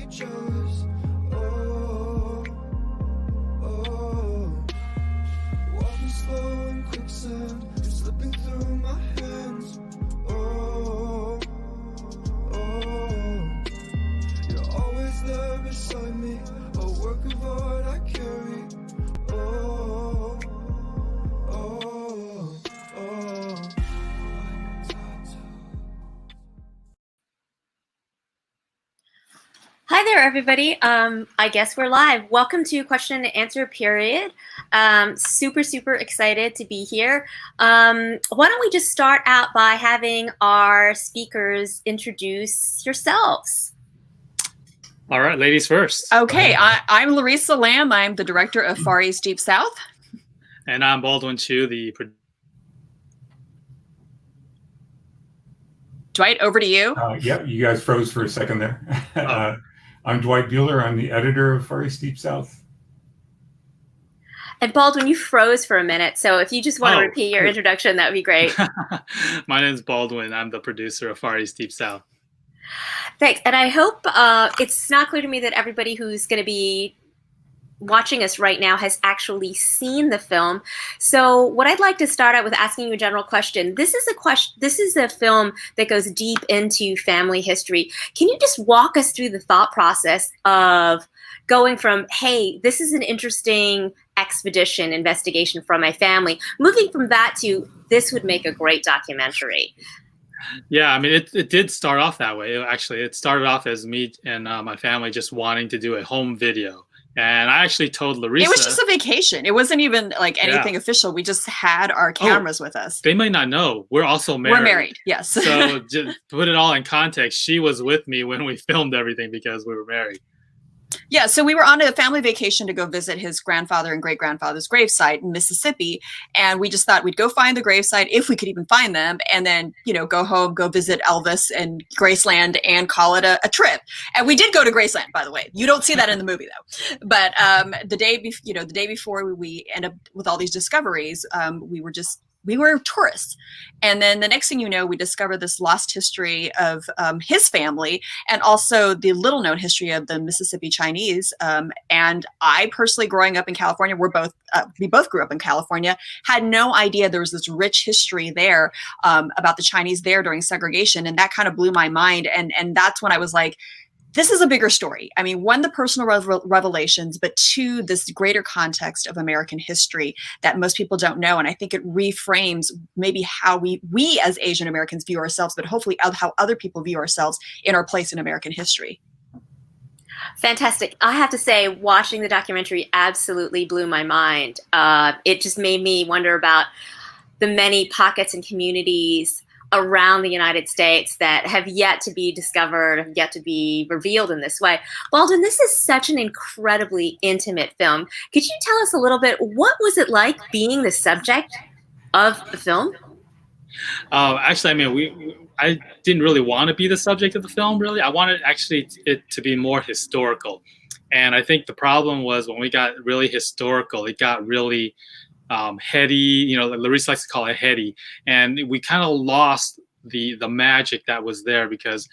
pictures. Oh, oh. Walking slow in quicksand, you're slipping through my hands. Oh, oh. You're always there beside me, a work of art I carry. Oh, oh, oh. Hi there, everybody. I guess we're live. Welcome to question and answer period. Super excited to be here. Why don't we just start out by having our speakers introduce yourselves? All right, ladies first. Okay, I'm Larissa Lamb. I'm the director of Far East Deep South. And I'm Baldwin Chiu, the Dwight, over to you. Yep, you guys froze for a second there. I'm Dwight Bueller. I'm the editor of Far East Deep South. And Baldwin, you froze for a minute, so if you just want to repeat your introduction, that would be great. My name is Baldwin. I'm the producer of Far East Deep South. Thanks. And I hope it's not clear to me that everybody who's going to be watching us right now has actually seen the film. So what I'd like to start out with asking you a general question. This is a film that goes deep into family history. Can you just walk us through the thought process of going from, hey, this is an interesting expedition investigation from my family, moving from that to this would make a great documentary? Yeah, I mean, it did start off that way. Actually, it started off as me and my family just wanting to do a home video. And I actually told Larissa. It was just a vacation. It wasn't even like anything official. We just had our cameras with us. They might not know. We're also married. We're married, yes. So just put it all in context. She was with me when we filmed everything because we were married. Yeah, so we were on a family vacation to go visit his grandfather and great-grandfather's gravesite in Mississippi. And we just thought we'd go find the gravesite if we could even find them. And then, go home, go visit Elvis and Graceland and call it a trip. And we did go to Graceland, by the way. You don't see that in the movie, though. But the day before we end up with all these discoveries, we were tourists. And then the next thing you know, we discover this lost history of his family and also the little known history of the Mississippi Chinese. And I personally, growing up in California, we both grew up in California, had no idea there was this rich history there about the Chinese there during segregation. And that kind of blew my mind. And that's when I was like, this is a bigger story. I mean, one, the personal revelations, but two, this greater context of American history that most people don't know. And I think it reframes maybe how we as Asian Americans view ourselves, but hopefully how other people view ourselves in our place in American history. Fantastic. I have to say, watching the documentary absolutely blew my mind. It just made me wonder about the many pockets and communities around the United States that have yet to be discovered, have yet to be revealed in this way. Baldwin, this is such an incredibly intimate film. Could you tell us a little bit, what was it like being the subject of the film? Actually, I mean, I didn't really want to be the subject of the film, really. I wanted actually it to be more historical. And I think the problem was when we got really historical, it got really heady, Larissa likes to call it heady, and we kind of lost the magic that was there because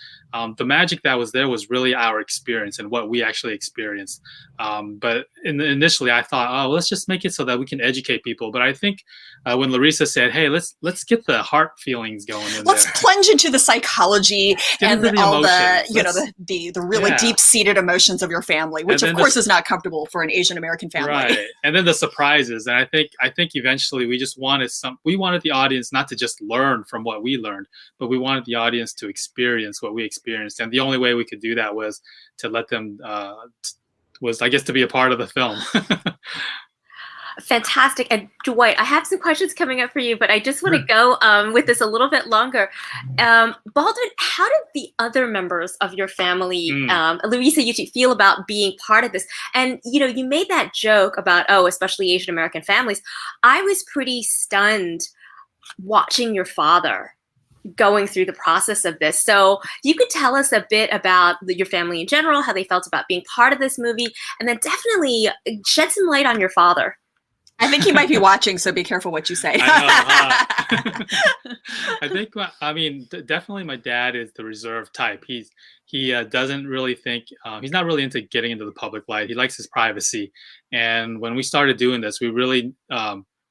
the magic that was there was really our experience and what we actually experienced. But initially I thought, let's just make it so that we can educate people. But I think when Larissa said, hey, let's get the heart feelings going in let's there. Plunge into the psychology and all the really deep-seated emotions of your family, which of course is not comfortable for an Asian American family. Right. And then the surprises. And I think eventually we wanted the audience not to just learn from what we learned, but we wanted the audience to experience what we experienced. And the only way we could do that was to let them, to be a part of the film. Fantastic. And Dwight, I have some questions coming up for you, but I just want to go with this a little bit longer. Baldwin, how did the other members of your family, Larissa, you feel about being part of this? And, you made that joke about, especially Asian American families. I was pretty stunned watching your father going through the process of this. So you could tell us a bit about your family in general, how they felt about being part of this movie, and then definitely shed some light on your father. I think he might be watching, so be careful what you say. I I think, I mean, definitely my dad is the reserved type. He doesn't really think, he's not really into getting into the public light. He likes his privacy. And when we started doing this, we really,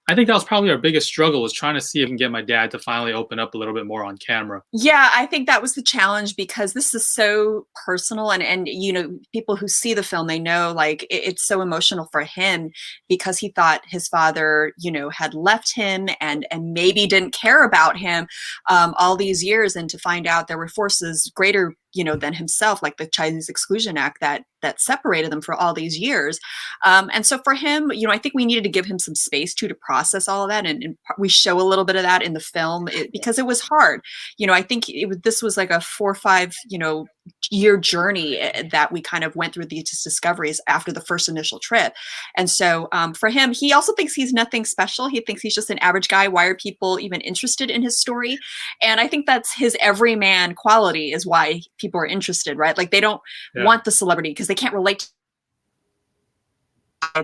I think that was probably our biggest struggle, was trying to see if we can get my dad to finally open up a little bit more on camera. Yeah, I think that was the challenge, because this is so personal, and you know, people who see the film, they know like it's so emotional for him, because he thought his father, you know, had left him and maybe didn't care about him all these years, and to find out there were forces greater, you know, than himself, like the Chinese Exclusion Act that separated them for all these years. And so for him, you know, I think we needed to give him some space to process all of that. And we show a little bit of that in the film because it was hard. You know, I think this was like a 4 or 5, you know, year journey that we kind of went through these discoveries after the first initial trip. And so for him, he also thinks he's nothing special. He thinks he's just an average guy. Why are people even interested in his story? And I think that's his everyman quality, is why people are interested, right? Like they don't want the celebrity because they can't relate to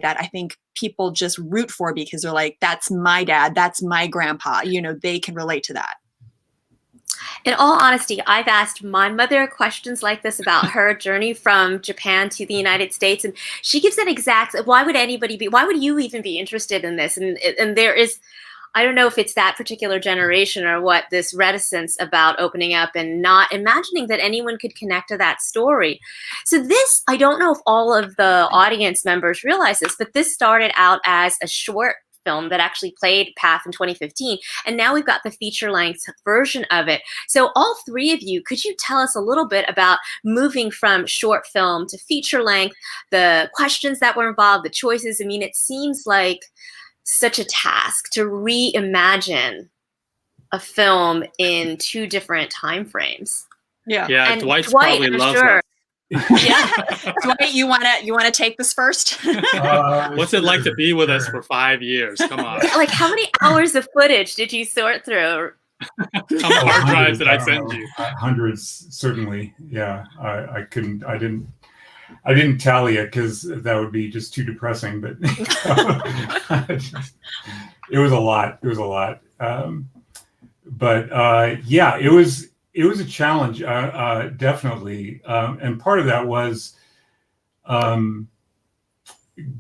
that. I think people just root for, because they're like, that's my dad, that's my grandpa, you know, they can relate to that. In all honesty, I've asked my mother questions like this about her journey from Japan to the United States, and she gives an exact, why would you even be interested in this? And there is, I don't know if it's that particular generation or what, this reticence about opening up and not imagining that anyone could connect to that story. So this, I don't know if all of the audience members realize this, but this started out as a short film that actually played PATH in 2015. And now we've got the feature-length version of it. So all three of you, could you tell us a little bit about moving from short film to feature-length, the questions that were involved, the choices? I mean, it seems like such a task to reimagine a film in 2 different time frames. Yeah. Yeah, And Dwight Dwight, probably I'm loves sure. that. Yeah. Dwight, you wanna take this first? What's it like to be with us for 5 years? Come on. Like, how many hours of footage did you sort through? How many hard drives did I send you? Hundreds, certainly. Yeah, I didn't tally it because that would be just too depressing. But it was a lot. It was a lot. Yeah, it was a challenge, definitely. And part of that was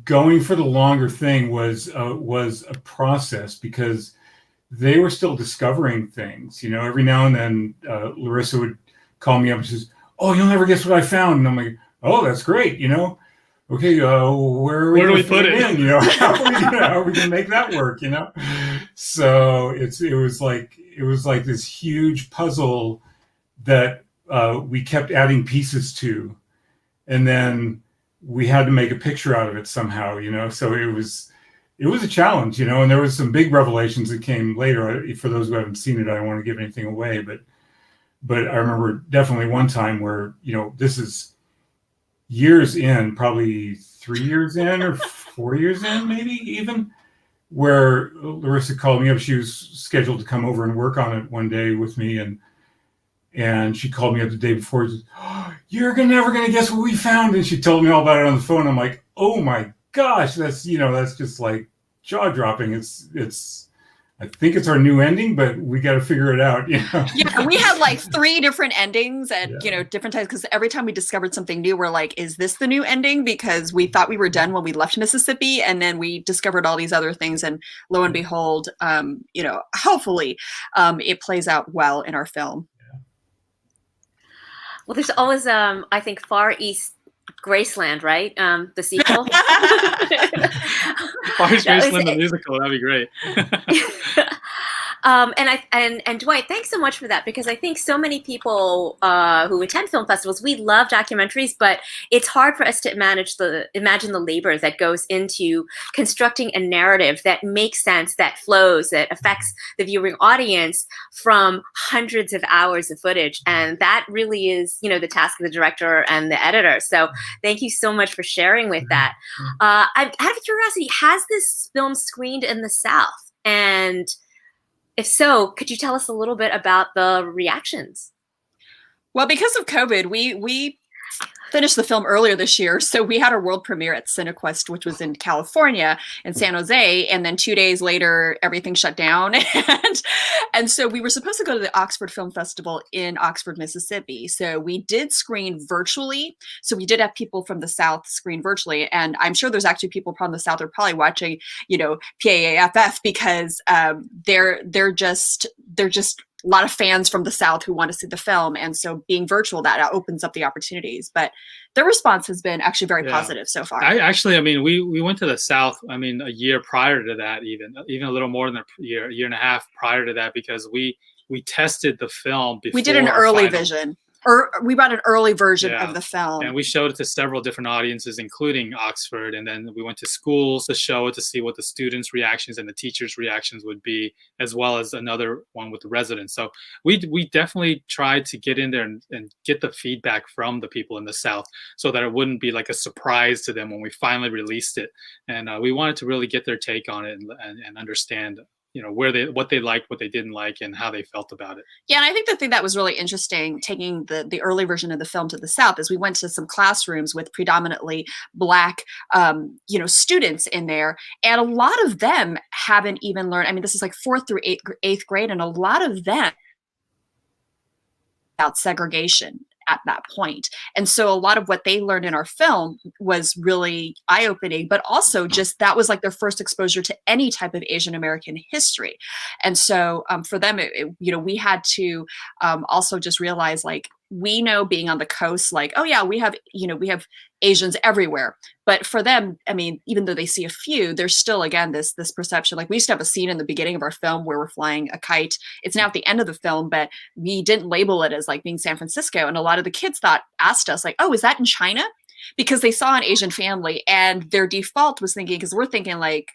going for the longer thing was a process, because they were still discovering things. You know, every now and then Larissa would call me up and says, "Oh, you'll never guess what I found." And I'm like, "Oh, that's great." You know, okay, where do we put it in? You know, how are we gonna make that work? You know, so it was like this huge puzzle that we kept adding pieces to, and then we had to make a picture out of it somehow. You know, so it was a challenge. You know, and there was some big revelations that came later. For those who haven't seen it, I don't want to give anything away, but I remember definitely one time where, you know, this is years in, probably 3 years in or 4 years in, maybe even, where Larissa called me up. She was scheduled to come over and work on it one day with me, and she called me up the day before. She said, "Oh, you're never gonna guess what we found," and she told me all about it on the phone. I'm like, "Oh my gosh, that's just like jaw dropping." It's I think it's our new ending, but we got to figure it out. You know? Yeah, we had like 3 different endings at you know, different times, because every time we discovered something new, we're like, "Is this the new ending?" Because we thought we were done when we left Mississippi, and then we discovered all these other things, and lo and behold, you know, hopefully, it plays out well in our film. Well, there's always, I think, Far East Graceland, right? The sequel. Far East Graceland, the musical, that'd be great. And Dwight, thanks so much for that, because I think so many people who attend film festivals, we love documentaries, but it's hard for us to imagine the labor that goes into constructing a narrative that makes sense, that flows, that affects the viewing audience from hundreds of hours of footage. And that really is, you know, the task of the director and the editor. So thank you so much for sharing with that. Out of curiosity, has this film screened in the South? And if so, could you tell us a little bit about the reactions? Well, because of COVID, we finished the film earlier this year. So we had our world premiere at CineQuest, which was in California, in San Jose. And then 2 days later, everything shut down. And so we were supposed to go to the Oxford Film Festival in Oxford, Mississippi. So we did screen virtually. So we did have people from the South screen virtually. And I'm sure there's actually people from the South who are probably watching, you know, PAAFF, because they're just a lot of fans from the South who want to see the film. And so being virtual, that opens up the opportunities. But the response has been actually very positive so far. I mean, we went to the South, I mean, a year prior to that, even a little more than a year and a half prior to that, because we tested the film before. We did an early vision. Or we brought an early version of the film. And we showed it to several different audiences, including Oxford. And then we went to schools to show it, to see what the students' reactions and the teachers' reactions would be, as well as another one with the residents. So we definitely tried to get in there and get the feedback from the people in the South, so that it wouldn't be like a surprise to them when we finally released it. And we wanted to really get their take on it and understand, you know, what they liked, what they didn't like, and how they felt about it. Yeah, and I think the thing that was really interesting, taking the early version of the film to the South, is we went to some classrooms with predominantly Black, students in there, and a lot of them haven't even learned. I mean, this is like 4th through 8th grade, and a lot of them about segregation at that point. And so a lot of what they learned in our film was really eye-opening, but also just that was like their first exposure to any type of Asian American history. And so for them, we had to also just realize, like, we know, being on the coast, like, oh yeah, we have Asians everywhere. But for them, I mean, even though they see a few, there's still, again, this perception. Like, we used to have a scene in the beginning of our film where we're flying a kite. It's now at the end of the film, but we didn't label it as like being San Francisco. And a lot of the kids asked us, like, oh, is that in China? Because they saw an Asian family, and their default was thinking, because we're thinking like,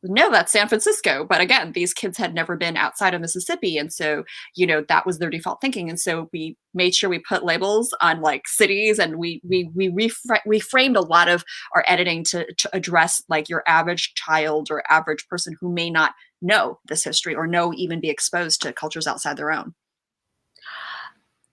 no, that's San Francisco. But again, these kids had never been outside of Mississippi. And so, that was their default thinking. And so we made sure we put labels on like cities, and we framed a lot of our editing to address like your average child or average person who may not know this history or even be exposed to cultures outside their own.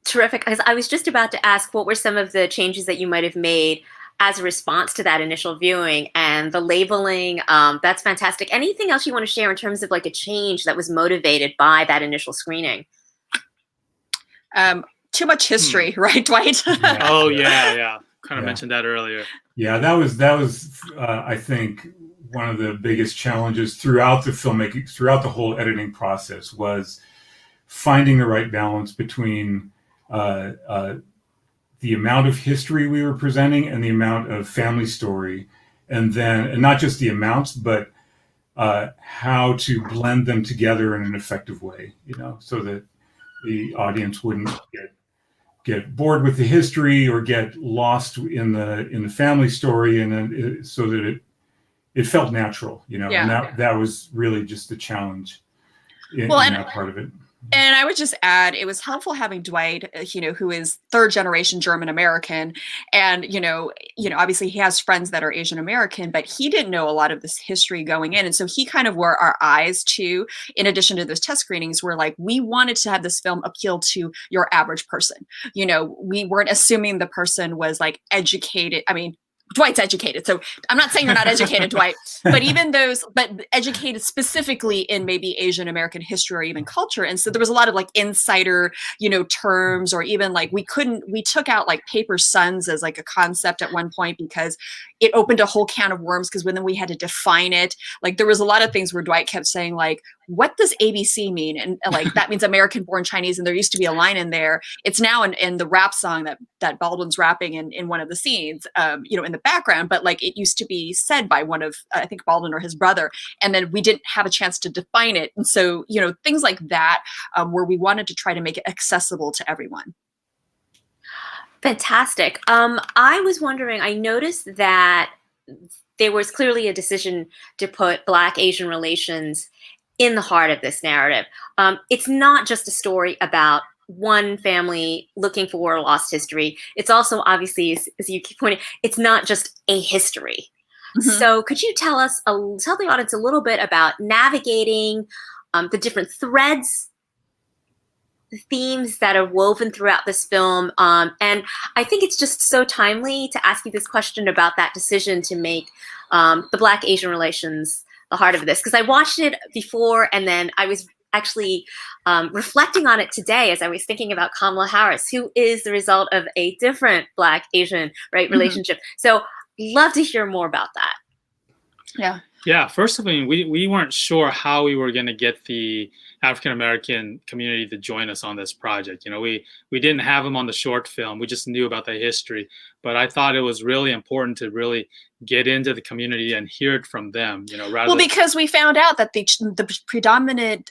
Terrific. I was just about to ask, what were some of the changes that you might have made as a response to that initial viewing and the labeling? That's fantastic. Anything else you want to share in terms of like a change that was motivated by that initial screening? Too much history, right, Dwight? Oh yeah. Kind of mentioned that earlier. Yeah, that was I think one of the biggest challenges throughout the filmmaking, throughout the whole editing process, was finding the right balance between the amount of history we were presenting and the amount of family story, and not just the amounts, but how to blend them together in an effective way, so that the audience wouldn't get bored with the history or get lost in the family story, and then so that it felt natural, and that was really just the challenge in that part of it. And I would just add, it was helpful having Dwight, who is 3rd generation German American, and obviously he has friends that are Asian American, but he didn't know a lot of this history going in, and so he kind of were our eyes too. In addition to those test screenings, where like we wanted to have this film appeal to your average person. We weren't assuming the person was like educated. I mean, Dwight's educated, so I'm not saying you're not educated, Dwight, but but educated specifically in maybe Asian American history or even culture. And so there was a lot of like insider, terms, or even like we took out like paper sons as like a concept at one point, because it opened a whole can of worms, because then we had to define it. Like there was a lot of things where Dwight kept saying like, what does ABC mean? And like, that means American born Chinese. And there used to be a line in there. It's now in the rap song that Baldwin's rapping in one of the scenes, in the background, but like it used to be said by one of, I think Baldwin or his brother. And then we didn't have a chance to define it. And so, things like that, where we wanted to try to make it accessible to everyone. Fantastic. I was wondering, I noticed that there was clearly a decision to put Black-Asian relations in the heart of this narrative. It's not just a story about one family looking for a lost history. It's also, obviously, as you keep pointing, it's not just a history. Mm-hmm. So could you tell the audience a little bit about navigating the different threads themes that are woven throughout this film. And I think it's just so timely to ask you this question about that decision to make the Black-Asian relations the heart of this. Because I watched it before, and then I was actually reflecting on it today as I was thinking about Kamala Harris, who is the result of a different Black-Asian relationship. So love to hear more about that. Yeah. Yeah, first of all, we weren't sure how we were going to get the African American community to join us on this project. You know, we didn't have them on the short film. We just knew about the history. But I thought it was really important to really get into the community and hear it from them. You know, rather because we found out that the predominant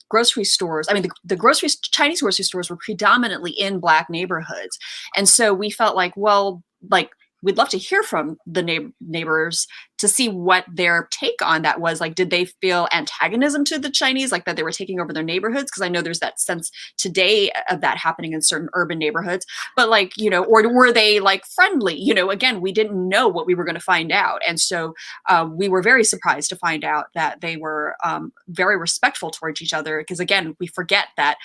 grocery stores, I mean, the Chinese grocery stores were predominantly in Black neighborhoods, and so we felt like, well, like, we'd love to hear from the neighbors to see what their take on that was. Like, did they feel antagonism to the Chinese, like that they were taking over their neighborhoods? Because I know there's that sense today of that happening in certain urban neighborhoods. But like, you know, or were they like friendly? You know, again, we didn't know what we were going to find out. And so we were very surprised to find out that they were very respectful towards each other. Because again, we forget that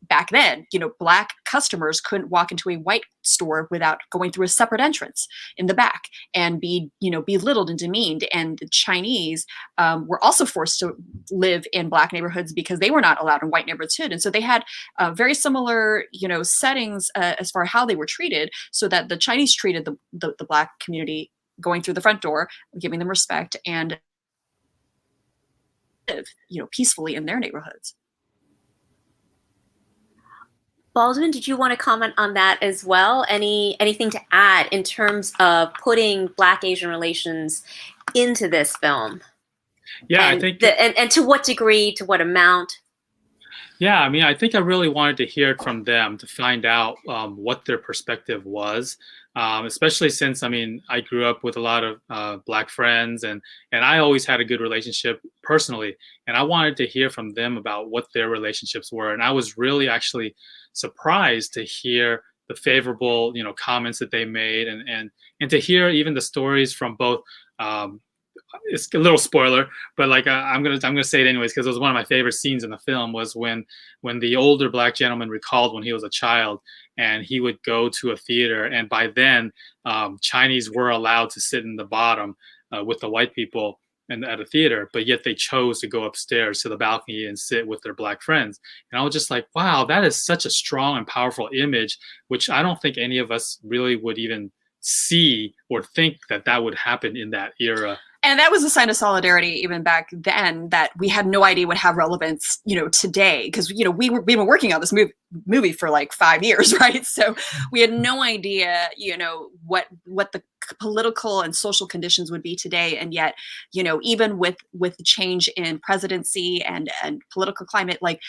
back then, you know, Black customers couldn't walk into a white store without going through a separate entrance in the back and be, you know, belittled and demeaned. And the Chinese were also forced to live in Black neighborhoods because they were not allowed in white neighborhoods. And so they had very similar, you know, settings as far as how they were treated, so that the Chinese treated the Black community going through the front door, giving them respect, and live, you know, peacefully in their neighborhoods. Baldwin, did you want to comment on that as well? Anything to add in terms of putting Black-Asian relations into this film? Yeah, and I think, and to what degree, to what amount? yeah, I mean, I think I really wanted to hear it from them to find out what their perspective was, especially since, I mean, I grew up with a lot of Black friends, and I always had a good relationship personally, and I wanted to hear from them about what their relationships were. And I was really actually surprised to hear the favorable, you know, comments that they made, and to hear even the stories from both. It's a little spoiler, but like I'm gonna say it anyways, because it was one of my favorite scenes in the film, was when the older Black gentleman recalled when he was a child and he would go to a theater, and by then Chinese were allowed to sit in the bottom with the white people and at a theater, but yet they chose to go upstairs to the balcony and sit with their Black friends. And I was just like, wow, that is such a strong and powerful image, which I don't think any of us really would even see or think that would happen in that era. And that was a sign of solidarity even back then, that we had no idea would have relevance, you know, today. Because, you know, we've been working on this movie for like 5 years, right? So we had no idea, you know, what the political and social conditions would be today. And yet, you know, even with the change in presidency and political climate, like,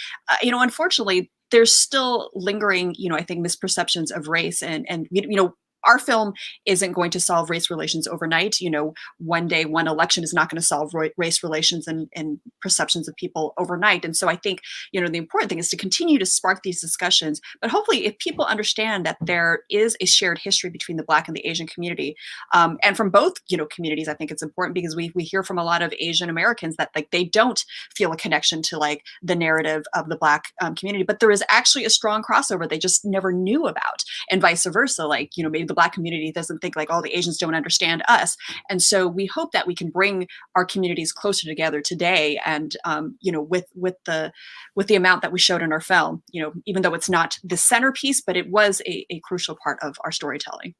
you know, unfortunately, there's still lingering, you know, I think, misperceptions of race, and you know, our film isn't going to solve race relations overnight. You know, one day, one election is not going to solve race relations and perceptions of people overnight. And so I think, you know, the important thing is to continue to spark these discussions. But hopefully, if people understand that there is a shared history between the Black and the Asian community, and from both, you know, communities, I think it's important, because we hear from a lot of Asian Americans that, like, they don't feel a connection to, like, the narrative of the Black community, but there is actually a strong crossover they just never knew about, and vice versa. Like, you know, maybe the Black community doesn't think, like, oh, the Asians don't understand us. And so we hope that we can bring our communities closer together today. And, you know, with the amount that we showed in our film, you know, even though it's not the centerpiece, but it was a crucial part of our storytelling.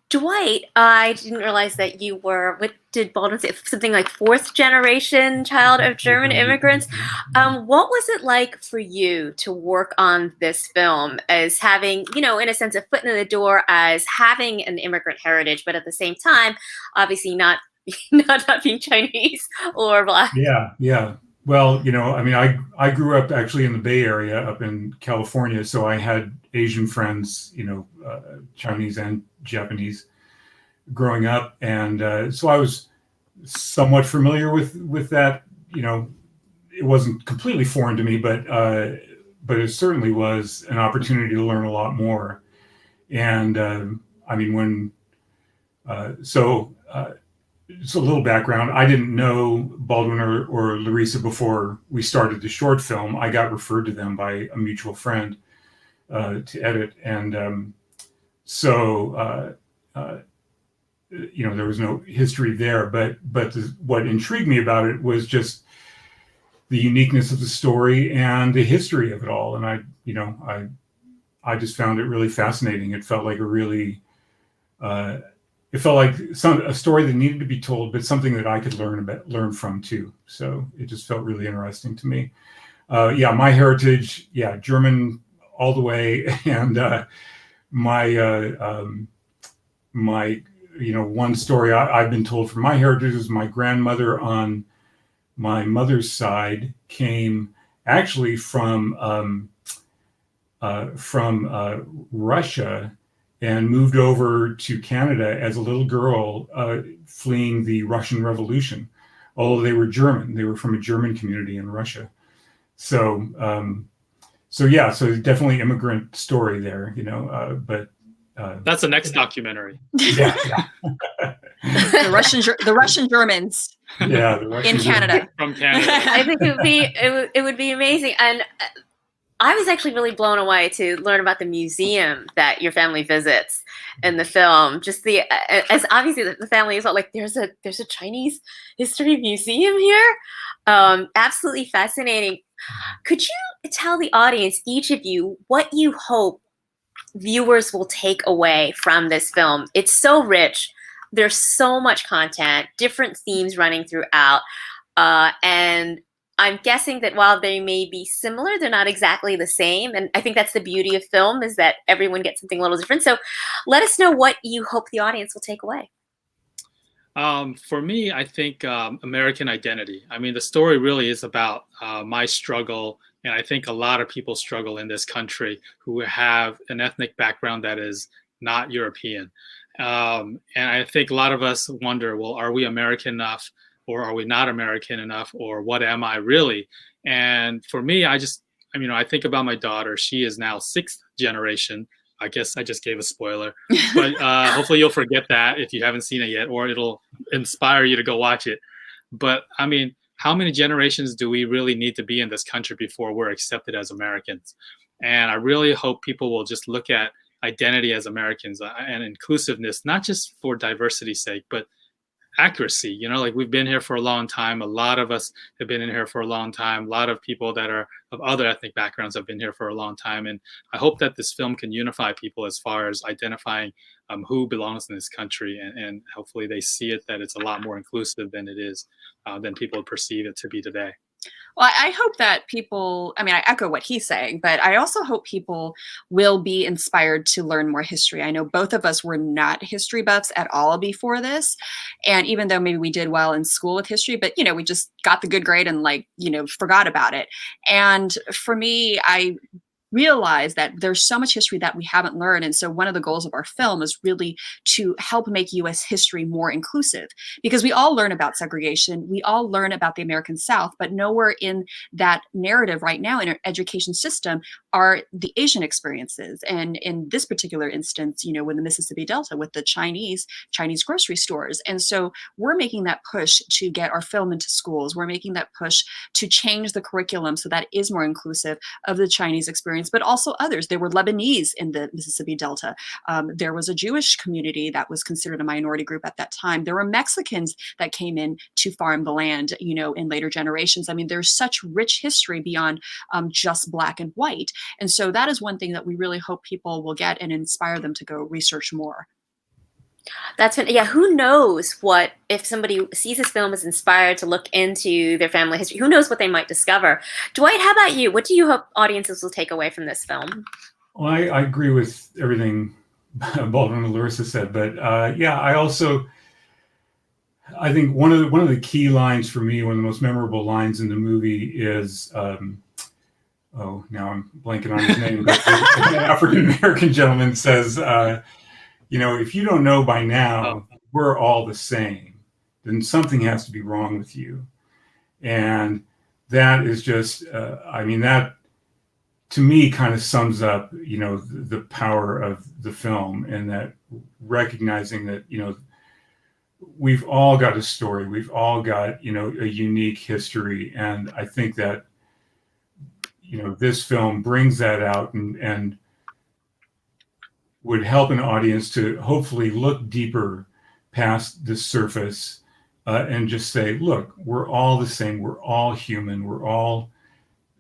Dwight, I didn't realize that you were, what did Baldwin say, something like 4th generation child of German immigrants. What was it like for you to work on this film, as having, you know, in a sense, a foot in the door, as having an immigrant heritage, but at the same time, obviously not being Chinese or Black? Yeah. Well, you know, I mean, I grew up actually in the Bay Area up in California, so I had Asian friends, you know, Chinese and Japanese growing up. And so I was somewhat familiar with that. You know, it wasn't completely foreign to me, but it certainly was an opportunity to learn a lot more. And I mean, just a little background. I didn't know Baldwin or Larissa before we started the short film. I got referred to them by a mutual friend to edit, and so there was no history there. But what intrigued me about it was just the uniqueness of the story and the history of it all. And I just found it really fascinating. It felt like it felt like a story that needed to be told, but something that I could learn from too. So it just felt really interesting to me. My heritage, German all the way, and my one story I've been told from my heritage is my grandmother on my mother's side came actually from Russia and moved over to Canada as a little girl, fleeing the Russian Revolution. Although they were German, they were from a German community in Russia. So definitely immigrant story there, but that's the next documentary. Yeah. The Russian Germans. Yeah, the Russian in Canada. From Canada. I think it would be amazing. And I was actually really blown away to learn about the museum that your family visits in the film. Just as obviously the family is like, there's a Chinese history museum here. Absolutely fascinating. Could you tell the audience, each of you, what you hope viewers will take away from this film? It's so rich. There's so much content, different themes running throughout, and I'm guessing that while they may be similar, they're not exactly the same. And I think that's the beauty of film, is that everyone gets something a little different. So let us know what you hope the audience will take away. For me, I think American identity. I mean, the story really is about my struggle. And I think a lot of people struggle in this country who have an ethnic background that is not European. And I think a lot of us wonder, well, are we American enough? Or are we not American enough? Or what am I really? And for me, I think about my daughter. She is now 6th generation. I guess I just gave a spoiler, but hopefully you'll forget that if you haven't seen it yet, or it'll inspire you to go watch it. But I mean, how many generations do we really need to be in this country before we're accepted as Americans? And I really hope people will just look at identity as Americans and inclusiveness, not just for diversity's sake, but accuracy. Like, we've been here for a long time. A lot of us have been in here for a long time. A lot of people that are of other ethnic backgrounds have been here for a long time. And I hope that this film can unify people as far as identifying who belongs in this country. And hopefully they see it, that it's a lot more inclusive than it is, than people perceive it to be today. Well, I hope that people, I echo what he's saying, but I also hope people will be inspired to learn more history. I know both of us were not history buffs at all before this. And even though maybe we did well in school with history, but, we just got the good grade and forgot about it. And for me, I realize that there's so much history that we haven't learned. And so one of the goals of our film is really to help make U.S. history more inclusive, because we all learn about segregation. We all learn about the American South, but nowhere in that narrative right now in our education system are the Asian experiences. And in this particular instance, with the Mississippi Delta, with the Chinese grocery stores. And so we're making that push to get our film into schools. We're making that push to change the curriculum so that is more inclusive of the Chinese experience, but also others. There were Lebanese in the Mississippi Delta. There was a Jewish community that was considered a minority group at that time. There were Mexicans that came in to farm the land, in later generations. There's such rich history beyond just black and white. And so that is one thing that we really hope people will get and inspire them to go research more. Who knows what, if somebody sees this film, is inspired to look into their family history, who knows what they might discover. Dwight, how about you? What do you hope audiences will take away from this film? Well, I agree with everything Baldwin and Larissa said, but I think one of the key lines for me, one of the most memorable lines in the movie is, now I'm blanking on his name, but the African-American gentleman says, if you don't know by now, we're all the same, then something has to be wrong with you. And that is just, that to me kind of sums up, the power of the film, and that recognizing that, we've all got a story. We've all got, a unique history. And I think that, this film brings that out and would help an audience to hopefully look deeper past the surface and just say, look, we're all the same. We're all human. We're all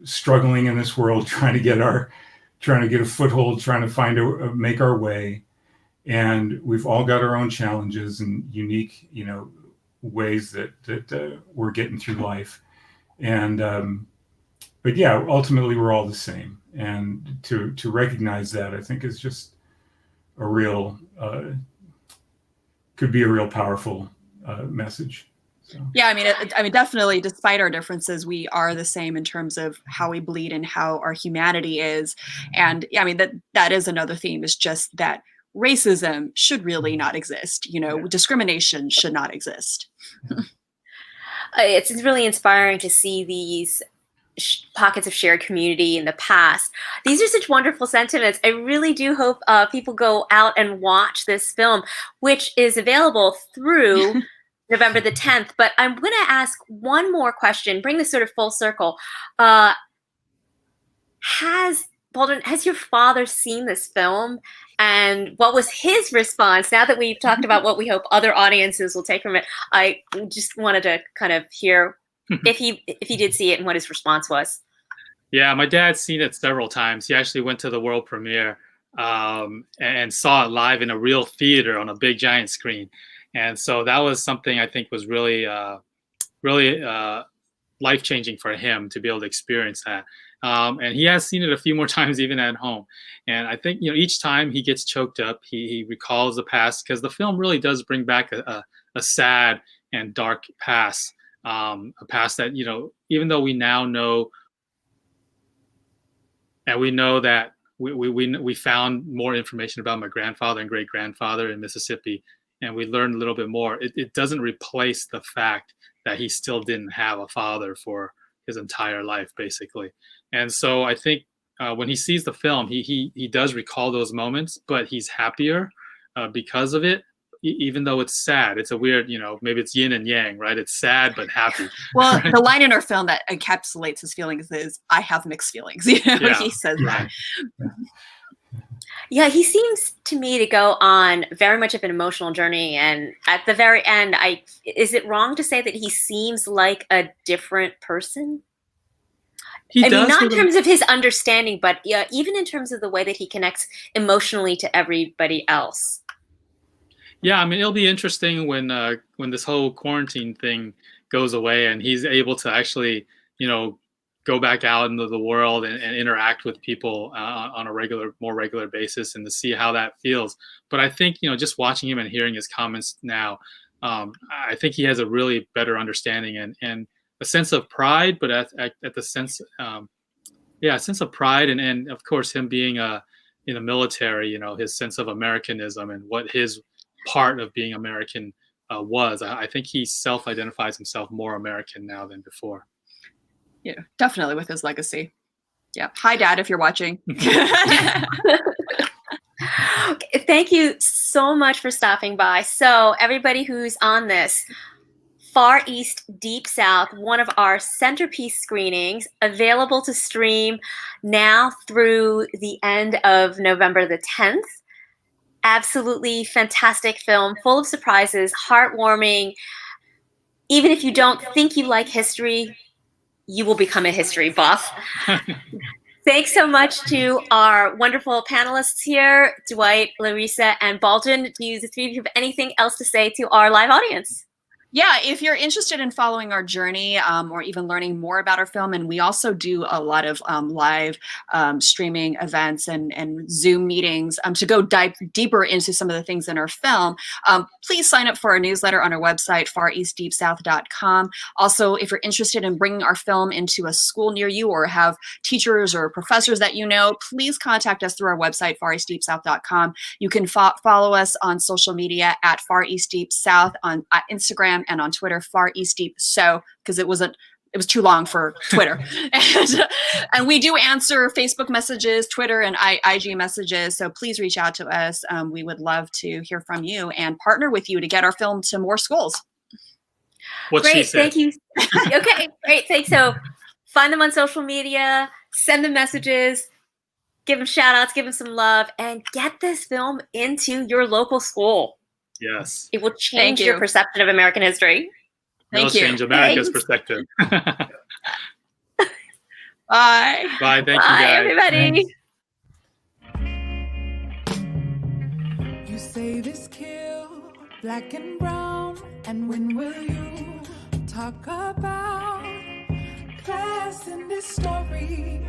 struggling in this world, trying to get a foothold, trying to make our way. And we've all got our own challenges and unique, ways that we're getting through life. And, but yeah, ultimately we're all the same. And to recognize that, I think is just a real, could be a real powerful message. So. Yeah, I mean, definitely, despite our differences, we are the same in terms of how we bleed and how our humanity is. And yeah, I mean, that is another theme, is just that racism should really not exist. Discrimination should not exist. It's really inspiring to see these pockets of shared community in the past. These are such wonderful sentiments. I really do hope people go out and watch this film, which is available through November the 10th. But I'm going to ask one more question, bring this sort of full circle. Baldwin, has your father seen this film? And what was his response? Now that we've talked about what we hope other audiences will take from it, I just wanted to kind of hear if he did see it and what his response was. Yeah, my dad's seen it several times. He actually went to the world premiere and saw it live in a real theater on a big giant screen. And so that was something I think was really, really life-changing for him to be able to experience that. And he has seen it a few more times even at home. And I think, each time he gets choked up, he recalls the past, because the film really does bring back a sad and dark past. A past that, even though we now know, and we know that we found more information about my grandfather and great grandfather in Mississippi, and we learned a little bit more, it doesn't replace the fact that he still didn't have a father for his entire life, basically. And so I think when he sees the film, he does recall those moments, but he's happier because of it. Even though it's sad, it's a weird, maybe it's yin and yang, right? It's sad but happy. Well, the line in our film that encapsulates his feelings is, "I have mixed feelings." Yeah, he says right. that. Yeah, he seems to me to go on very much of an emotional journey. And at the very end, is it wrong to say that he seems like a different person? I mean, not in terms of his understanding, but even in terms of the way that he connects emotionally to everybody else. Yeah, I mean, it'll be interesting when this whole quarantine thing goes away and he's able to actually, go back out into the world and interact with people on a more regular basis, and to see how that feels. But I think, just watching him and hearing his comments now, I think he has a really better understanding and a sense of pride, but at the sense, a sense of pride, and of course him being in the military, his sense of Americanism and what his part of being American was. I think he self-identifies himself more American now than before. Yeah, definitely with his legacy. Yeah. Hi, Dad, if you're watching. Thank you so much for stopping by. So everybody who's on this, Far East, Deep South, one of our centerpiece screenings, available to stream now through the end of November the 10th. Absolutely fantastic film, full of surprises, heartwarming. Even if you don't think you like history, you will become a history buff. Thanks so much to our wonderful panelists here, Dwight, Larissa, and Baldwin. Do the three of you have anything else to say to our live audience? Yeah, if you're interested in following our journey or even learning more about our film, and we also do a lot of live streaming events and Zoom meetings to go dive deeper into some of the things in our film, please sign up for our newsletter on our website, fareastdeepsouth.com. Also, if you're interested in bringing our film into a school near you or have teachers or professors that you know, please contact us through our website, fareastdeepsouth.com. You can follow us on social media at Far East Deep South on Instagram and on Twitter, Far East Deep So, because it wasn't it was too long for Twitter. And we do answer Facebook messages, Twitter, and IG messages. So please reach out to us. We would love to hear from you and partner with you to get our film to more schools. What she Great, said. thank you. Okay, great, thanks. So find them on social media, send them messages, give them shout outs, give them some love, and get this film into your local school. Yes. It will change you. your perception of American history. It'll Thank you. change America's Thanks. perspective. Bye. Bye. Thank you, Bye, guys. everybody. You say this kill, black and brown, and when will you talk about class in this story?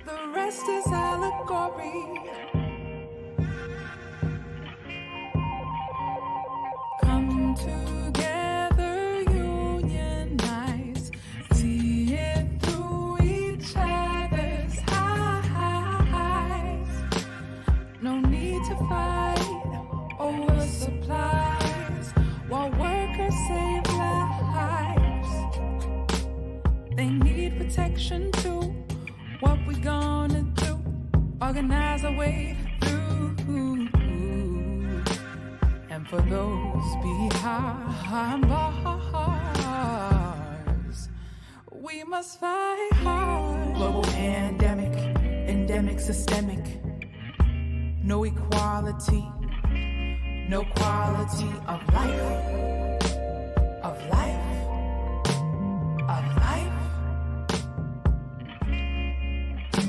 The rest is allegory. Come together, unionize, see it through each other's eyes. No need to fight over supplies while workers save lives. They need protection too. What we gonna do? Organize a way through. And for those behind bars, we must fight hard. Global pandemic, endemic, systemic. No equality, no quality of life.